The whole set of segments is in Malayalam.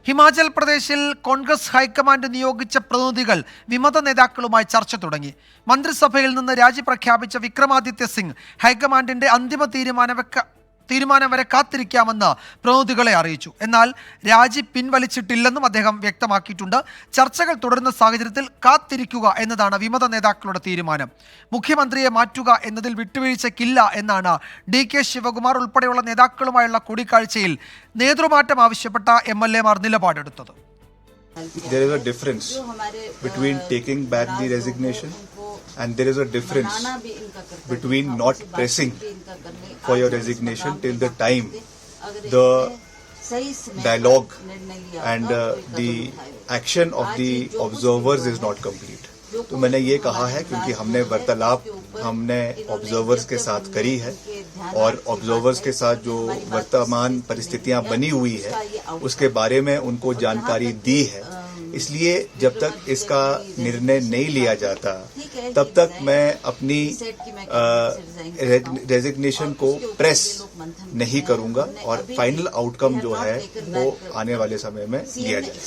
ഹിമാചൽ പ്രദേശിൽ കോൺഗ്രസ് ഹൈക്കമാൻഡ് നിയോഗിച്ച പ്രതിനിധികൾ വിമത നേതാക്കളുമായി ചർച്ച തുടങ്ങി. മന്ത്രിസഭയിൽ നിന്ന് രാജി പ്രഖ്യാപിച്ച വിക്രമാദിത്യ സിംഗ് ഹൈക്കമാൻഡിന്റെ അന്തിമ തീരുമാനം വരെ കാത്തിരിക്കാമെന്ന് പ്രതിനിധികളെ അറിയിച്ചു. എന്നാൽ രാജി പിൻവലിച്ചിട്ടില്ലെന്നും അദ്ദേഹം വ്യക്തമാക്കിയിട്ടുണ്ട്. ചർച്ചകൾ തുടരുന്ന സാഹചര്യത്തിൽ കാത്തിരിക്കുക എന്നതാണ് വിമത നേതാക്കളുടെ തീരുമാനം. മുഖ്യമന്ത്രിയെ മാറ്റുക എന്നതിൽ വിട്ടുവീഴ്ചയ്ക്കില്ല എന്നാണ് DK ശിവകുമാർ ഉൾപ്പെടെയുള്ള നേതാക്കളുമായുള്ള കൂടിക്കാഴ്ചയിൽ നേതൃമാറ്റം ആവശ്യപ്പെട്ട MLA-മാർ നിലപാടെടുത്തത്. There is a difference between taking back the resignation and there is a difference between not pressing for your resignation till the time the dialogue and the action of the observers is not complete. तो मैंने ये कहा है क्योंकि हमने वार्तालाप ऑब्जर्वर्स के साथ करी है और ऑब्जर्वर्स के साथ जो वर्तमान परिस्थितियां बनी हुई है उसके बारे में उनको जानकारी दी है. इसलिए जब तक इसका निर्णय नहीं लिया जाता तब तक मैं अपनी रेजिग्नेशन को प्रेस नहीं करूंगा और फाइनल आउटकम जो है वो आने वाले समय में लिया जाए.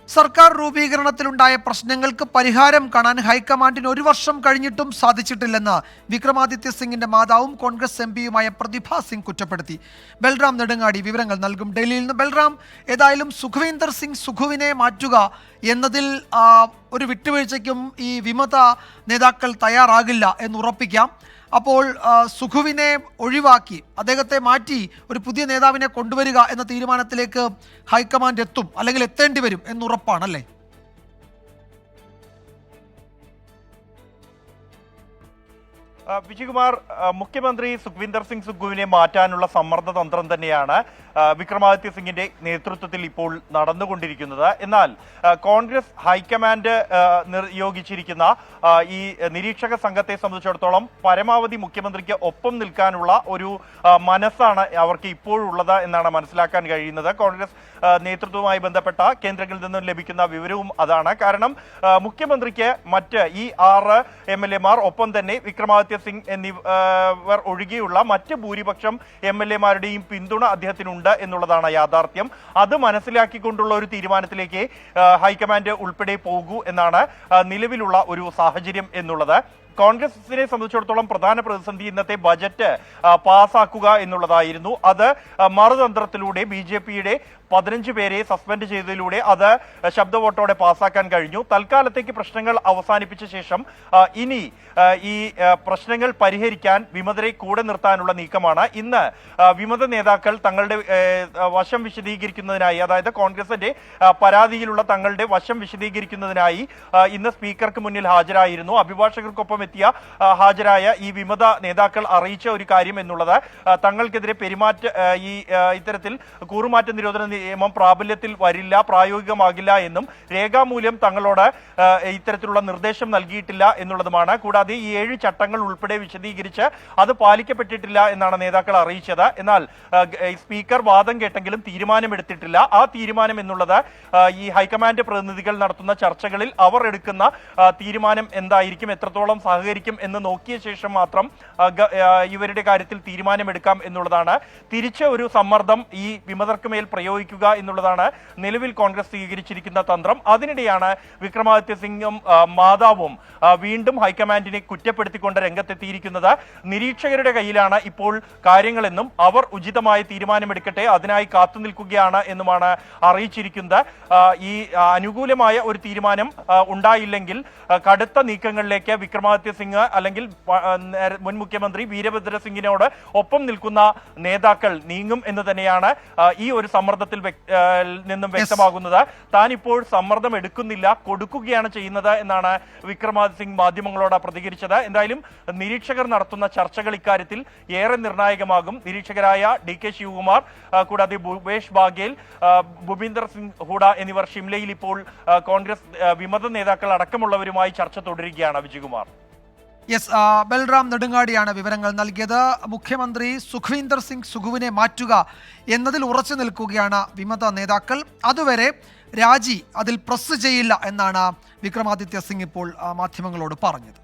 സർക്കാർ രൂപീകരണത്തിലുണ്ടായ പ്രശ്നങ്ങൾക്ക് പരിഹാരം കാണാൻ ഹൈക്കമാൻഡിന് 1 വർഷം കഴിഞ്ഞിട്ടും സാധിച്ചിട്ടില്ലെന്ന് വിക്രമാദിത്യ സിംഗിന്റെ മാതാവും കോൺഗ്രസ് MPയുമായ പ്രതിഭ സിംഗ് കുറ്റപ്പെടുത്തി. ബൽറാം നെടുങ്ങാടി വിവരങ്ങൾ നൽകും. ഡൽഹിയിൽ നിന്ന് ബൽറാം, ഏതായാലും സുഖ്വീന്ദർ സിംഗ് സുഖുവിനെ മാറ്റുക എന്നതിൽ ഒരു വിട്ടുവീഴ്ചയ്ക്കും ഈ വിമത നേതാക്കൾ തയ്യാറാകില്ല എന്ന് ഉറപ്പിക്കാം. അപ്പോൾ സുഖുവിനെ ഒഴിവാക്കി അദ്ദേഹത്തെ മാറ്റി ഒരു പുതിയ നേതാവിനെ കൊണ്ടുവരിക എന്ന തീരുമാനത്തിലേക്ക് ഹൈക്കമാൻഡ് എത്തും, അല്ലെങ്കിൽ എത്തേണ്ടി വരും എന്നുറപ്പാണല്ലേ? വിജയകുമാർ, മുഖ്യമന്ത്രി സുഖ്വീന്ദർ സിംഗ് സുഖുവിനെ മാറ്റാനുള്ള സമ്മർദ്ദ തന്ത്രം തന്നെയാണ് വിക്രമാദിത്യ സിംഗിന്റെ നേതൃത്വത്തിൽ ഇപ്പോൾ നടന്നുകൊണ്ടിരിക്കുന്നത്. എന്നാൽ കോൺഗ്രസ് ഹൈക്കമാൻഡ് നിയോഗിച്ചിരിക്കുന്ന ഈ നിരീക്ഷക സംഘത്തെ സംബന്ധിച്ചിടത്തോളം പരമാവധി മുഖ്യമന്ത്രിക്ക് ഒപ്പം നിൽക്കാനുള്ള ഒരു മനസ്സാണ് അവർക്ക് ഇപ്പോഴുള്ളത് എന്നാണ് മനസ്സിലാക്കാൻ കഴിയുന്നത്. കോൺഗ്രസ് നേതൃത്വവുമായി ബന്ധപ്പെട്ട കേന്ദ്രങ്ങളിൽ നിന്നും ലഭിക്കുന്ന വിവരവും അതാണ്. കാരണം മുഖ്യമന്ത്രിക്ക് മറ്റ് ഈ 6 MLA-മാർ ഒപ്പം തന്നെ വിക്രമാദിത്യ സിംഗ് എന്നിവർ ഒഴികെയുള്ള മറ്റ് ഭൂരിപക്ഷം MLA-മാരുടെയും പിന്തുണ അദ്ദേഹത്തിനുണ്ട് എന്നുള്ളതാണ് യാഥാർത്ഥ്യം. അത് മനസ്സിലാക്കിക്കൊണ്ടുള്ള ഒരു തീരുമാനത്തിലേക്ക് ഹൈക്കമാൻഡ് ഉൾപ്പെടെ പോകൂ എന്നാണ് നിലവിലുള്ള ഒരു സാഹചര്യം എന്നുള്ളത്. കോൺഗ്രസിനെ സംബന്ധിച്ചിടത്തോളം പ്രധാന പ്രതിസന്ധി ഇന്നത്തെ ബജറ്റ് പാസ്സാക്കുക എന്നുള്ളതായിരുന്നു. അത് മറുതന്ത്രത്തിലൂടെ BJPയുടെ 15 പേരെ സസ്പെൻഡ് ചെയ്തതിലൂടെ അത് ശബ്ദ വോട്ടോടെ പാസ്സാക്കാൻ കഴിഞ്ഞു. തൽക്കാലത്തേക്ക് പ്രശ്നങ്ങൾ അവസാനിപ്പിച്ച ശേഷം ഇനി ഈ പ്രശ്നങ്ങൾ പരിഹരിക്കാൻ വിമതരെ കൂടെ നിർത്താനുള്ള നീക്കമാണ്. ഇന്ന് വിമത നേതാക്കൾ തങ്ങളുടെ വശം വിശദീകരിക്കുന്നതിനായി, അതായത് കോൺഗ്രസിന്റെ പരാതിയിലുള്ള തങ്ങളുടെ വശം വിശദീകരിക്കുന്നതിനായി ഇന്ന് സ്പീക്കർക്ക് മുന്നിൽ ഹാജരായിരുന്നു. അഭിഭാഷകർക്കൊപ്പം ഹാജരായ ഈ വിമത നേതാക്കൾ അറിയിച്ച ഒരു കാര്യം എന്നുള്ളത് തങ്ങൾക്കെതിരെ ഇത്തരത്തിൽ കൂറുമാറ്റ നിരോധന നിയമം പ്രാബല്യത്തിൽ വരില്ല, പ്രായോഗികമാകില്ല എന്നും രേഖാമൂലം തങ്ങളോട് ഇത്തരത്തിലുള്ള നിർദ്ദേശം നൽകിയിട്ടില്ല എന്നുള്ളതുമാണ്. കൂടാതെ ഈ 7 ചട്ടങ്ങൾ ഉൾപ്പെടെ വിശദീകരിച്ച് അത് പാലിക്കപ്പെട്ടിട്ടില്ല എന്നാണ് നേതാക്കൾ അറിയിച്ചത്. എന്നാൽ സ്പീക്കർ വാദം കേട്ടെങ്കിലും തീരുമാനമെടുത്തിട്ടില്ല. ആ തീരുമാനം എന്നുള്ളത് ഈ ഹൈക്കമാൻഡ് പ്രതിനിധികൾ നടത്തുന്ന ചർച്ചകളിൽ അവർ എടുക്കുന്ന തീരുമാനം എന്തായിരിക്കും, എത്രത്തോളം സഹകരിക്കും എന്ന് നോക്കിയ ശേഷം മാത്രം ഇവരുടെ കാര്യത്തിൽ തീരുമാനമെടുക്കാം എന്നുള്ളതാണ്. തിരിച്ച് ഒരു സമ്മർദ്ദം ഈ വിമതർക്ക് മേൽ പ്രയോഗിക്കുക എന്നുള്ളതാണ് നിലവിൽ കോൺഗ്രസ് സ്വീകരിച്ചിരിക്കുന്ന തന്ത്രം. അതിനിടെയാണ് വിക്രമാദിത്യ സിംഗും മാതാവും വീണ്ടും ഹൈക്കമാൻഡിനെ കുറ്റപ്പെടുത്തിക്കൊണ്ട് രംഗത്തെത്തിയിരിക്കുന്നത്. നിരീക്ഷകരുടെ കയ്യിലാണ് ഇപ്പോൾ കാര്യങ്ങളെന്നും അവർ ഉചിതമായ തീരുമാനമെടുക്കട്ടെ, അതിനായി കാത്തുനിൽക്കുകയാണ് എന്നുമാണ് അറിയിച്ചിരിക്കുന്നത്. ഈ അനുകൂലമായ ഒരു തീരുമാനം ഉണ്ടായില്ലെങ്കിൽ കടുത്ത നീക്കങ്ങളിലേക്ക് വിക്രമാദിത്യ സിംഗ് അല്ലെങ്കിൽ മുൻ മുഖ്യമന്ത്രി വീരഭദ്ര സിംഗിനോട് ഒപ്പം നിൽക്കുന്ന നേതാക്കൾ നീങ്ങും എന്ന് തന്നെയാണ് ഈ ഒരു സമ്മർദ്ദത്തിൽ നിന്നും വ്യക്തമാകുന്നത്. താൻ ഇപ്പോൾ സമ്മർദ്ദം എടുക്കുന്നില്ല, കൊടുക്കുകയാണ് ചെയ്യുന്നത് എന്നാണ് വിക്രമാദിത്യ സിംഗ് മാധ്യമങ്ങളോട് പ്രതികരിച്ചത്. എന്തായാലും നിരീക്ഷകർ നടത്തുന്ന ചർച്ചകൾ ഇക്കാര്യത്തിൽ ഏറെ നിർണായകമാകും. നിരീക്ഷകരായ DK ശിവകുമാർ, കൂടാതെ ഭൂപേഷ് ബാഗേൽ, ഭൂപീന്ദർ സിംഗ് ഹൂഡ എന്നിവർ ഷിംലയിൽ ഇപ്പോൾ കോൺഗ്രസ് വിമത നേതാക്കൾ അടക്കമുള്ളവരുമായി ചർച്ച തുടരുകയാണ്. വിജയകുമാർ. ബൽറാം നെടുങ്ങാടിയാണ് വിവരങ്ങൾ നൽകിയത്. മുഖ്യമന്ത്രി സുഖ്വീന്ദർ സിംഗ് സുഖുവിനെ മാറ്റുക എന്നതിൽ ഉറച്ചു നിൽക്കുകയാണ് വിമത നേതാക്കൾ. അതുവരെ രാജി അതിൽ പ്രസ് ചെയ്യില്ല എന്നാണ് വിക്രമാദിത്യ സിംഗ് ഇപ്പോൾ മാധ്യമങ്ങളോട് പറഞ്ഞത്.